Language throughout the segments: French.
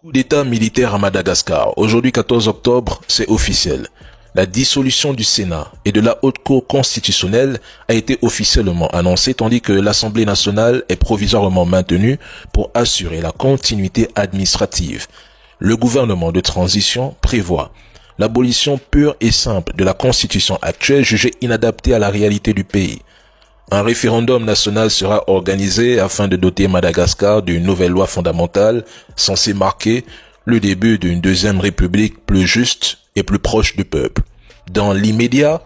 Coup d'État militaire à Madagascar. Aujourd'hui 14 octobre, c'est officiel. La dissolution du Sénat et de la Haute Cour constitutionnelle a été officiellement annoncée tandis que l'Assemblée nationale est provisoirement maintenue pour assurer la continuité administrative. Le gouvernement de transition prévoit l'abolition pure et simple de la constitution actuelle jugée inadaptée à la réalité du pays. Un référendum national sera organisé afin de doter Madagascar d'une nouvelle loi fondamentale censée marquer le début d'une deuxième république plus juste et plus proche du peuple. Dans l'immédiat,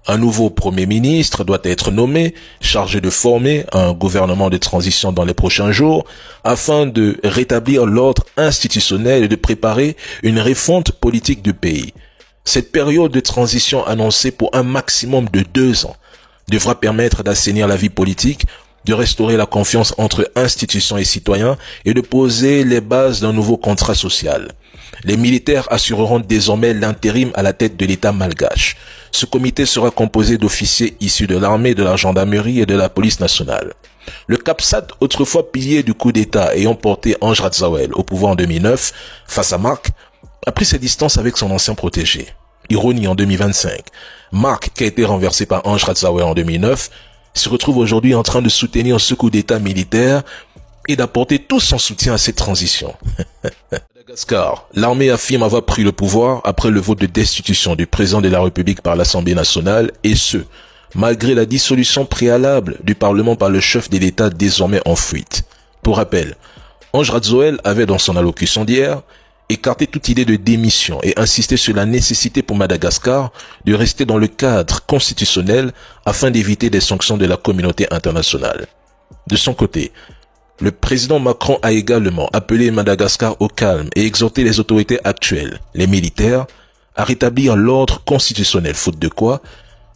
un nouveau premier ministre doit être nommé, chargé de former un gouvernement de transition dans les prochains jours, afin de rétablir l'ordre institutionnel et de préparer une refonte politique du pays. Cette période de transition annoncée pour un maximum de 2 ans devra permettre d'assainir la vie politique, de restaurer la confiance entre institutions et citoyens et de poser les bases d'un nouveau contrat social. Les militaires assureront désormais l'intérim à la tête de l'État malgache. Ce comité sera composé d'officiers issus de l'armée, de la gendarmerie et de la police nationale. Le CAPSAT, autrefois pilier du coup d'État ayant porté Ange Radzawel au pouvoir en 2009, face à Marc, a pris ses distances avec son ancien protégé. Ironie en 2025. Marc, qui a été renversé par Ange Radzawel en 2009, se retrouve aujourd'hui en train de soutenir ce coup d'État militaire et d'apporter tout son soutien à cette transition. Madagascar, l'armée affirme avoir pris le pouvoir après le vote de destitution du président de la République par l'Assemblée nationale et ce, malgré la dissolution préalable du Parlement par le chef de l'État désormais en fuite. Pour rappel, Ange Radzawel avait dans son allocution d'hier écarté toute idée de démission et insisté sur la nécessité pour Madagascar de rester dans le cadre constitutionnel afin d'éviter des sanctions de la communauté internationale. De son côté, le président Macron a également appelé Madagascar au calme et exhorté les autorités actuelles, les militaires, à rétablir l'ordre constitutionnel, faute de quoi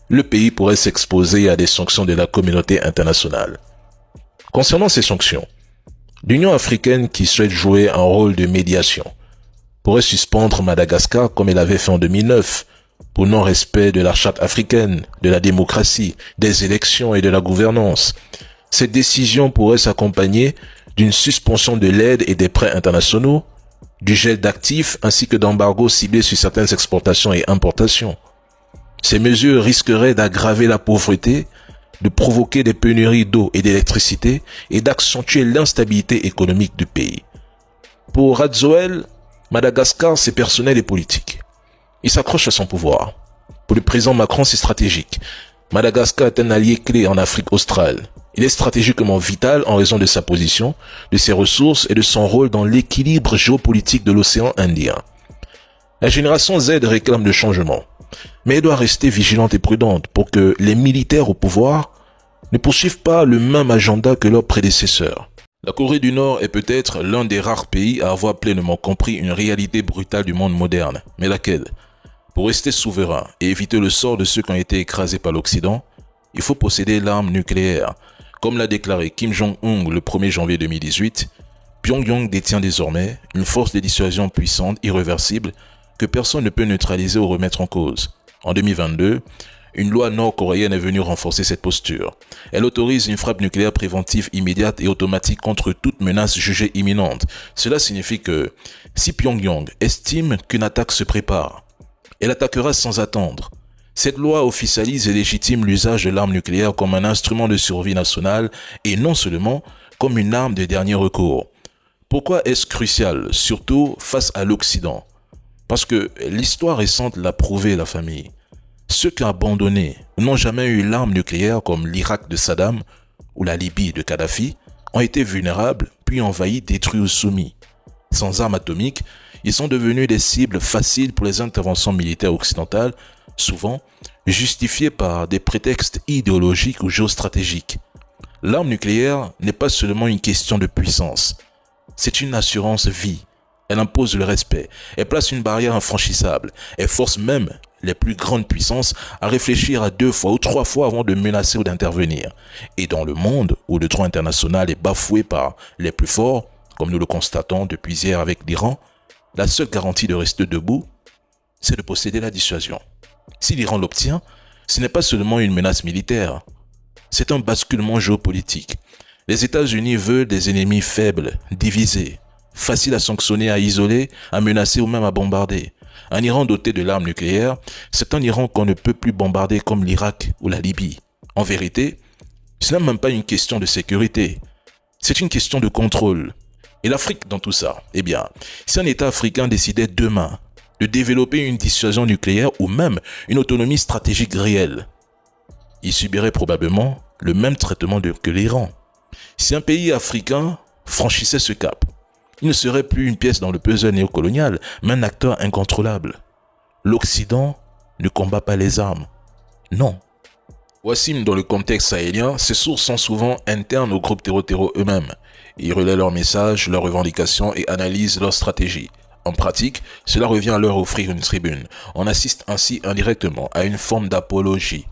le pays pourrait s'exposer à des sanctions de la communauté internationale. Concernant ces sanctions, l'Union africaine qui souhaite jouer un rôle de médiation pourrait suspendre Madagascar comme elle avait fait en 2009 pour non-respect de la charte africaine, de la démocratie, des élections et de la gouvernance. Cette décision pourrait s'accompagner d'une suspension de l'aide et des prêts internationaux, du gel d'actifs ainsi que d'embargos ciblés sur certaines exportations et importations. Ces mesures risqueraient d'aggraver la pauvreté, de provoquer des pénuries d'eau et d'électricité et d'accentuer l'instabilité économique du pays. Pour Radzawel, Madagascar, c'est personnel et politique. Il s'accroche à son pouvoir. Pour le président Macron, c'est stratégique. Madagascar est un allié clé en Afrique australe. Il est stratégiquement vital en raison de sa position, de ses ressources et de son rôle dans l'équilibre géopolitique de l'océan Indien. La génération Z réclame le changement, mais elle doit rester vigilante et prudente pour que les militaires au pouvoir ne poursuivent pas le même agenda que leurs prédécesseurs. La Corée du Nord est peut-être l'un des rares pays à avoir pleinement compris une réalité brutale du monde moderne. Mais laquelle? Pour rester souverain et éviter le sort de ceux qui ont été écrasés par l'Occident, il faut posséder l'arme nucléaire. Comme l'a déclaré Kim Jong-un le 1er janvier 2018, Pyongyang détient désormais une force de dissuasion puissante, irréversible, que personne ne peut neutraliser ou remettre en cause. En 2022, une loi nord-coréenne est venue renforcer cette posture. Elle autorise une frappe nucléaire préventive immédiate et automatique contre toute menace jugée imminente. Cela signifie que, si Pyongyang estime qu'une attaque se prépare, elle attaquera sans attendre. Cette loi officialise et légitime l'usage de l'arme nucléaire comme un instrument de survie nationale et non seulement comme une arme de dernier recours. Pourquoi est-ce crucial, surtout face à l'Occident? Parce que l'histoire récente l'a prouvé, la famille. Ceux qui ont abandonné ou n'ont jamais eu l'arme nucléaire comme l'Irak de Saddam ou la Libye de Kadhafi ont été vulnérables puis envahis, détruits ou soumis. Sans armes atomiques, ils sont devenus des cibles faciles pour les interventions militaires occidentales, souvent justifiées par des prétextes idéologiques ou géostratégiques. L'arme nucléaire n'est pas seulement une question de puissance, c'est une assurance vie. Elle impose le respect, elle place une barrière infranchissable, elle force même les plus grandes puissances à réfléchir à 2 fois ou 3 fois avant de menacer ou d'intervenir. Et dans le monde où le droit international est bafoué par les plus forts, comme nous le constatons depuis hier avec l'Iran, la seule garantie de rester debout, c'est de posséder la dissuasion. Si l'Iran l'obtient, ce n'est pas seulement une menace militaire, c'est un basculement géopolitique. Les États-Unis veulent des ennemis faibles, divisés, facile à sanctionner, à isoler, à menacer ou même à bombarder. Un Iran doté de l'arme nucléaire, c'est un Iran qu'on ne peut plus bombarder comme l'Irak ou la Libye. En vérité, ce n'est même pas une question de sécurité, c'est une question de contrôle. Et l'Afrique dans tout ça? Eh bien, si un État africain décidait demain de développer une dissuasion nucléaire ou même une autonomie stratégique réelle, il subirait probablement le même traitement que l'Iran. Si un pays africain franchissait ce cap, il ne serait plus une pièce dans le puzzle néocolonial, mais un acteur incontrôlable. L'Occident ne combat pas les armes. Non. Wassim, dans le contexte sahélien, ces sources sont souvent internes aux groupes terreau eux-mêmes. Ils relaient leurs messages, leurs revendications et analysent leur stratégie. En pratique, cela revient à leur offrir une tribune. On assiste ainsi indirectement à une forme d'apologie.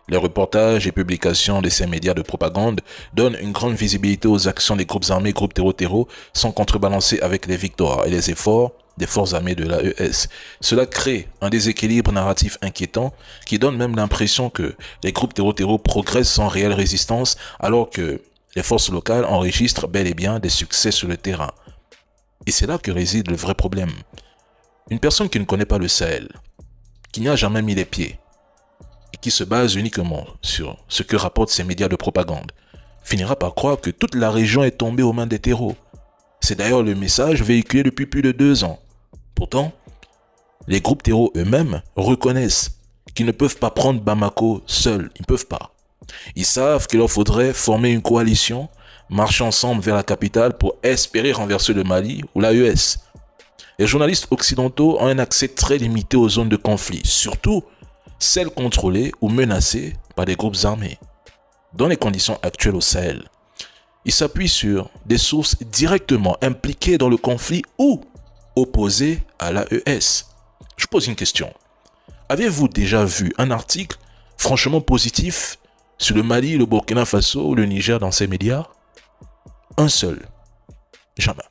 Les reportages et publications de ces médias de propagande donnent une grande visibilité aux actions des groupes armés, groupes terreau, sans contrebalancer avec les victoires et les efforts des forces armées de l'AES. Cela crée un déséquilibre narratif inquiétant qui donne même l'impression que les groupes terreau progressent sans réelle résistance alors que les forces locales enregistrent bel et bien des succès sur le terrain. Et c'est là que réside le vrai problème. Une personne qui ne connaît pas le Sahel, qui n'y a jamais mis les pieds, et qui se base uniquement sur ce que rapportent ces médias de propagande, finira par croire que toute la région est tombée aux mains des terreaux. C'est d'ailleurs le message véhiculé depuis plus de 2 ans. Pourtant, les groupes terreaux eux-mêmes reconnaissent qu'ils ne peuvent pas prendre Bamako seuls, ils ne peuvent pas. Ils savent qu'il leur faudrait former une coalition, marcher ensemble vers la capitale pour espérer renverser le Mali ou l'AES. Les journalistes occidentaux ont un accès très limité aux zones de conflit, surtout celles contrôlées ou menacées par des groupes armés. Dans les conditions actuelles au Sahel, ils s'appuient sur des sources directement impliquées dans le conflit ou opposées à l'AES. Je pose une question. Avez-vous déjà vu un article franchement positif sur le Mali, le Burkina Faso ou le Niger dans ces médias? Un seul. Jamais.